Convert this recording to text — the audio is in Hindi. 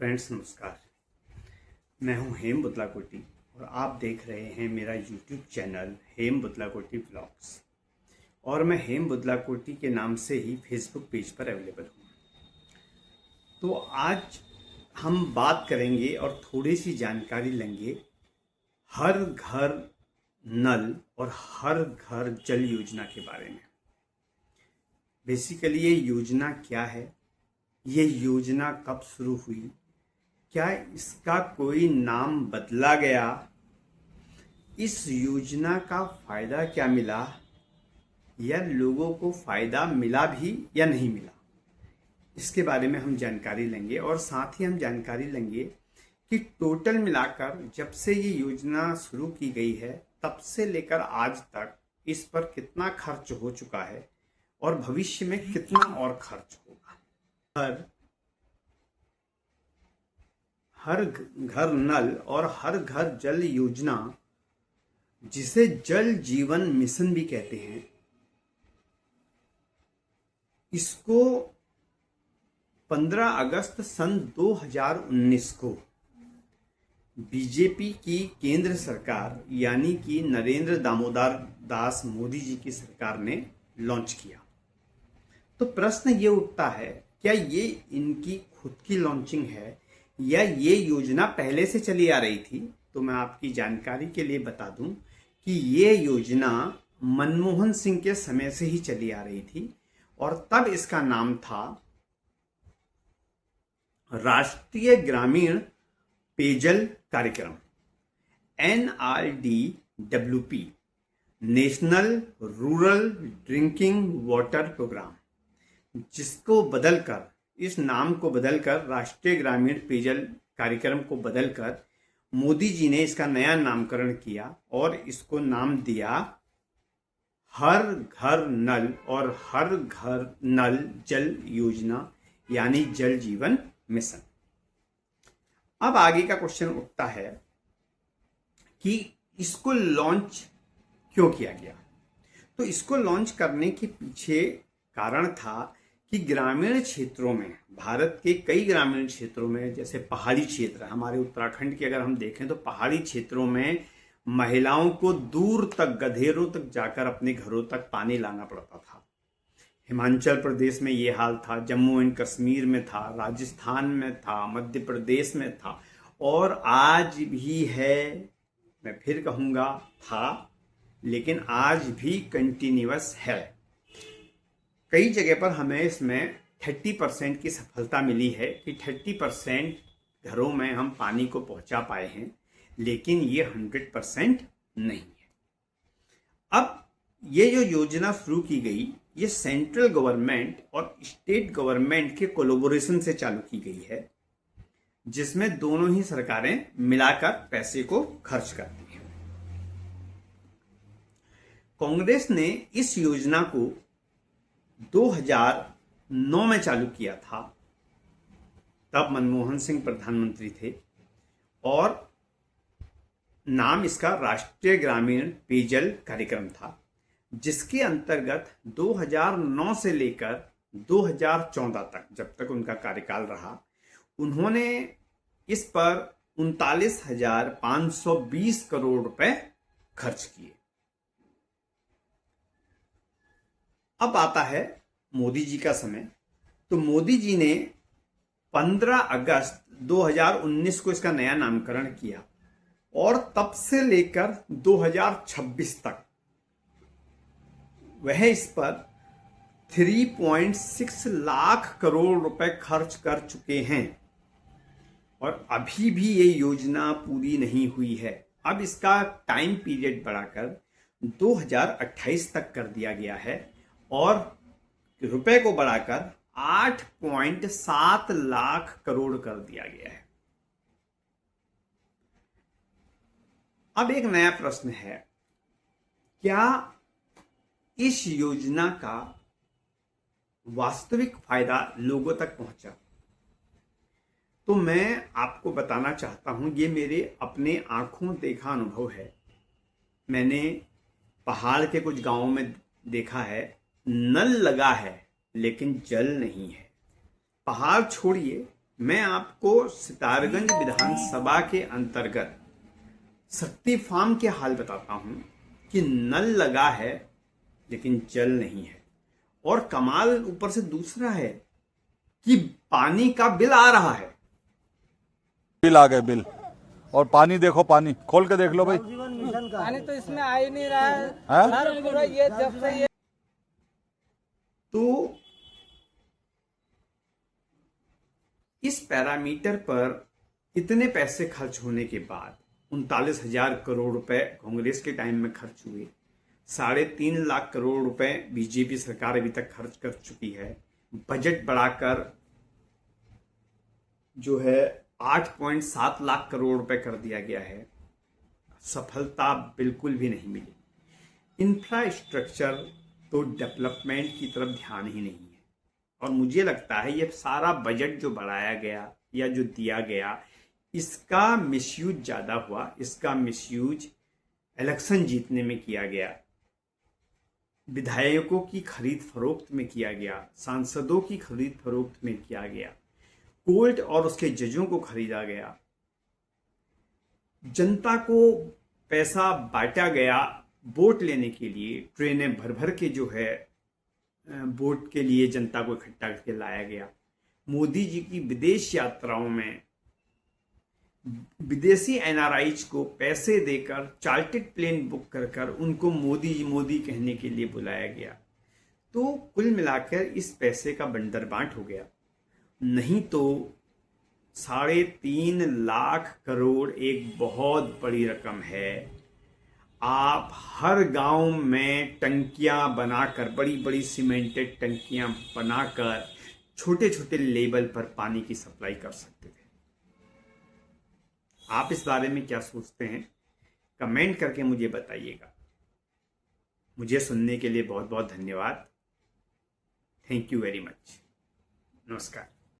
फ्रेंड्स नमस्कार। मैं हूं हेम बुतलाकोटी और आप देख रहे हैं मेरा यूट्यूब चैनल हेम बुतलाकोटी व्लॉग्स। और मैं हेम बुतलाकोटी के नाम से ही फेसबुक पेज पर अवेलेबल हूं। तो आज हम बात करेंगे और थोड़ी सी जानकारी लेंगे हर घर नल और हर घर जल योजना के बारे में। बेसिकली ये योजना क्या है, ये योजना कब शुरू हुई, क्या इसका कोई नाम बदला गया, इस योजना का फायदा क्या मिला या लोगों को फायदा मिला भी या नहीं मिला, इसके बारे में हम जानकारी लेंगे। और साथ ही हम जानकारी लेंगे कि टोटल मिलाकर जब से ये योजना शुरू की गई है तब से लेकर आज तक इस पर कितना खर्च हो चुका है और भविष्य में कितना और खर्च होगा। हर घर नल और हर घर जल योजना, जिसे जल जीवन मिशन भी कहते हैं, इसको 15 अगस्त सन 2019 को बीजेपी की केंद्र सरकार यानी कि नरेंद्र दामोदर दास मोदी जी की सरकार ने लॉन्च किया। तो प्रश्न ये उठता है, क्या ये इनकी खुद की लॉन्चिंग है या ये योजना पहले से चली आ रही थी? तो मैं आपकी जानकारी के लिए बता दूं कि ये योजना मनमोहन सिंह के समय से ही चली आ रही थी और तब इसका नाम था राष्ट्रीय ग्रामीण पेयजल कार्यक्रम, NRDWP, national rural drinking water programme, जिसको बदलकर, इस नाम को बदलकर राष्ट्रीय ग्रामीण पेयजल कार्यक्रम को बदलकर मोदी जी ने इसका नया नामकरण किया और इसको नाम दिया हर घर नल और हर घर नल जल योजना यानी जल जीवन मिशन। अब आगे का क्वेश्चन उठता है कि इसको लॉन्च क्यों किया गया। तो इसको लॉन्च करने के पीछे कारण था कि ग्रामीण क्षेत्रों में, भारत के कई ग्रामीण क्षेत्रों में, जैसे पहाड़ी क्षेत्र, हमारे उत्तराखंड की अगर हम देखें तो पहाड़ी क्षेत्रों में महिलाओं को दूर तक, गधेरों तक जाकर अपने घरों तक पानी लाना पड़ता था। हिमाचल प्रदेश में ये हाल था, जम्मू एंड कश्मीर में था, राजस्थान में था, मध्य प्रदेश में था और आज भी है। मैं फिर कहूँगा था, लेकिन आज भी कंटिन्यूअस है। कई जगह पर हमें इसमें 30% की सफलता मिली है कि 30% घरों में हम पानी को पहुंचा पाए हैं, लेकिन ये 100% नहीं है। अब ये जो योजना शुरू की गई, ये सेंट्रल गवर्नमेंट और स्टेट गवर्नमेंट के कोलैबोरेशन से चालू की गई है, जिसमें दोनों ही सरकारें मिलाकर पैसे को खर्च करती हैं। कांग्रेस ने इस योजना को 2009 में चालू किया था, तब मनमोहन सिंह प्रधानमंत्री थे और नाम इसका राष्ट्रीय ग्रामीण पेयजल कार्यक्रम था, जिसके अंतर्गत 2009 से लेकर 2014 तक, जब तक उनका कार्यकाल रहा, उन्होंने इस पर 39,520 करोड़ रुपए खर्च किए। अब आता है मोदी जी का समय। तो मोदी जी ने 15 अगस्त 2019 को इसका नया नामकरण किया और तब से लेकर 2026 तक वह इस पर 3.6 लाख करोड़ रुपए खर्च कर चुके हैं और अभी भी ये योजना पूरी नहीं हुई है। अब इसका टाइम पीरियड बढ़ाकर 2028 तक कर दिया गया है और रुपए को बढ़ाकर 8.7 लाख करोड़ कर दिया गया है। अब एक नया प्रश्न है, क्या इस योजना का वास्तविक फायदा लोगों तक पहुंचा? तो मैं आपको बताना चाहता हूं, ये मेरे अपने आंखों देखा अनुभव है। मैंने पहाड़ के कुछ गांवों में देखा है, नल लगा है लेकिन जल नहीं है। पहाड़ छोड़िए, मैं आपको सितारगंज विधानसभा के अंतर्गत शक्ति फार्म के हाल बताता हूं कि नल लगा है लेकिन जल नहीं है, और कमाल ऊपर से दूसरा है कि पानी का बिल आ रहा है। बिल आ गए बिल, और पानी देखो, पानी खोल के देख लो भाई, पानी तो इसमें आ ही नहीं रहा है हाँ? सर, पूरा ये जब से ये तो इस पैरामीटर पर इतने पैसे खर्च होने के बाद 39,000 करोड़ रुपए कांग्रेस के टाइम में खर्च हुए, 3.5 लाख करोड़ रुपए बीजेपी सरकार अभी तक खर्च कर चुकी है, बजट बढ़ाकर जो है 8.7 लाख करोड़ रुपए कर दिया गया है, सफलता बिल्कुल भी नहीं मिली। इंफ्रास्ट्रक्चर तो डेवलपमेंट की तरफ ध्यान ही नहीं है, और मुझे लगता है ये सारा बजट जो बढ़ाया गया या जो दिया गया, इसका मिसयूज ज्यादा हुआ। इसका मिसयूज इलेक्शन जीतने में किया गया, विधायकों की खरीद फरोख्त में किया गया, सांसदों की खरीद फरोख्त में किया गया, कोर्ट और उसके जजों को खरीदा गया, जनता को पैसा बांटा गया वोट लेने के लिए, ट्रेनें भर भर के जो है वोट के लिए जनता को इकट्ठा करके लाया गया। मोदी जी की विदेश यात्राओं में विदेशी एनआरआईज को पैसे देकर चार्टर्ड प्लेन बुक कर कर उनको मोदी मोदी कहने के लिए बुलाया गया। तो कुल मिलाकर इस पैसे का बंदरबांट हो गया। नहीं तो 3.5 लाख करोड़ एक बहुत बड़ी रकम है। आप हर गांव में टंकियां बनाकर, बड़ी बड़ी सीमेंटेड टंकियां बनाकर छोटे छोटे लेवल पर पानी की सप्लाई कर सकते थे। आप इस बारे में क्या सोचते हैं, कमेंट करके मुझे बताइएगा। मुझे सुनने के लिए बहुत बहुत धन्यवाद। Thank you very much. नमस्कार।